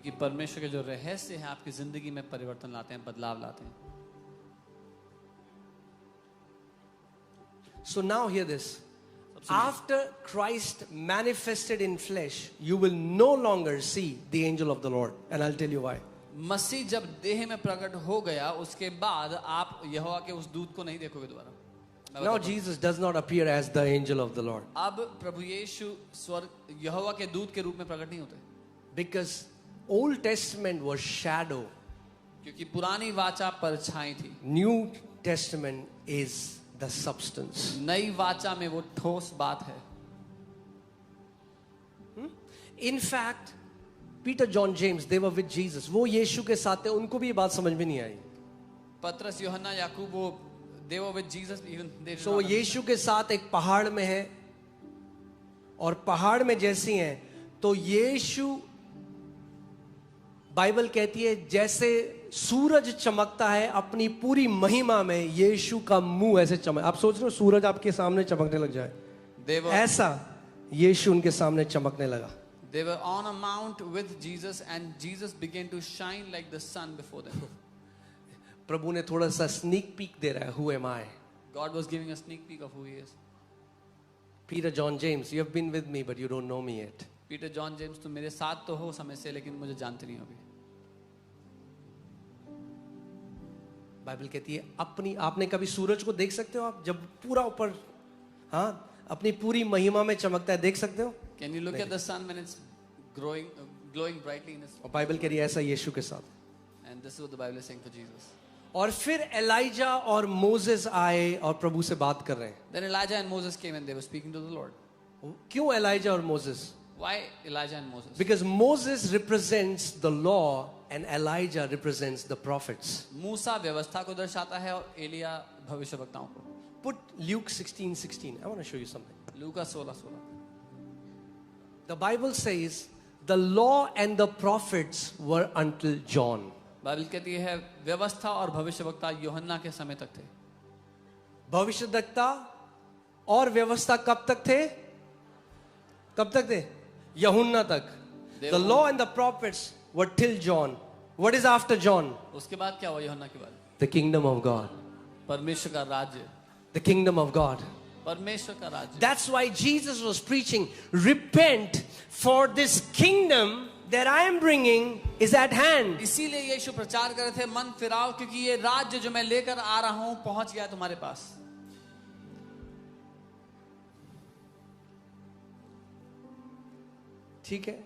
क्योंकि परमेश्वर के जो रहस्य हैं आपकी जिंदगी में परिवर्तन लाते हैं, बदलाव लाते हैं। So now hear this. After Christ manifested in flesh, you will no longer see the angel of the Lord. And I'll tell you why. मसीह जब देह में प्रकट हो गया, उसके बाद आप यहोवा के उस दूत को नहीं देखोगे दोबारा। Now Jesus does not appear as the angel of the Lord. अब प्रभु यीशु स्वर्ग यहोवा के दूत के रूप में प्रकट नहीं होते, Because Old Testament was shadow. क्योंकि पुरानी वाचा परछाई थी, New Testament is the substance. नई वाचा में वो ठोस बात है। In fact, Peter, John, James, they were with Jesus. वो यीशु के साथ थे, उनको भी ये बात समझ में नहीं आई। पतरस, यूहन्ना, याकूब, वो they were with Jesus, even they So वो यीशु के साथ एक पहाड़ में है, और पहाड़ में जैसी हैं तो यीशु, बाइबल कहती है जैसे सूरज चमकता है अपनी पूरी महिमा में, यीशु का मुंह ऐसे चमक। आप सोच रहे हो सूरज आपके सामने चमकने लग जाए, ऐसा यीशु उनके सामने चमकने लगा। They were on a mount with Jesus and Jesus began to shine like the sun before them. प्रभु ने थोड़ा सा स्नीक पीक दे रहा है, who am I? God was giving a sneak peek of who he is. Peter, John, James, you have been with me but you don't know me yet. Peter, John, James, तुम मेरे साथ तो हो समय से, लेकिन मुझे जानते नहीं हो अभी। बाइबल कहती है अपनी, आपने कभी सूरज को देख सकते हो आप जब पूरा ऊपर, हाँ, अपनी पूरी महिमा में चमकता है, देख सकते हो? Can you look at the sun when it's glowing brightly in its? और बाइबल कह रही है ऐसा यीशु के साथ। And this is what the Bible is saying for Jesus. और फिर एलाइजा और मोसेस आए और प्रभु से बात कर रहे हैं। Then Elijah and Moses came and they were speaking to the Lord. क्यों एलाइजा और Moses? Why Elijah and Moses? Because Moses represents the law and Elijah represents the prophets. मूसा व्यवस्था को दर्शाता है और एलिया भविष्यवक्ताओं को। Put Luke 16:16. I want to show you something. Luka 16:16। The Bible says the law and the prophets were until John. Bible कहती है व्यवस्था और भविष्यवक्ता यूहन्ना के समय तक थे। भविष्यद्वक्ता और व्यवस्था कब तक थे? कब तक थे? यूहन्ना तक। The law and the prophets were till John. What is after John? उसके बाद क्या हुआ यूहन्ना के बाद? The kingdom of God. परमेश्वर का राज्य। The kingdom of God. परमेश्वर का राज्य। That's why Jesus was preaching, repent, for this kingdom that I am bringing is at hand. इसीलिए यीशु प्रचार कर रहे थे, मन फिराओ क्योंकि ये राज्य जो मैं लेकर आ रहा हूं पहुंच गया तुम्हारे पास। ठीक है?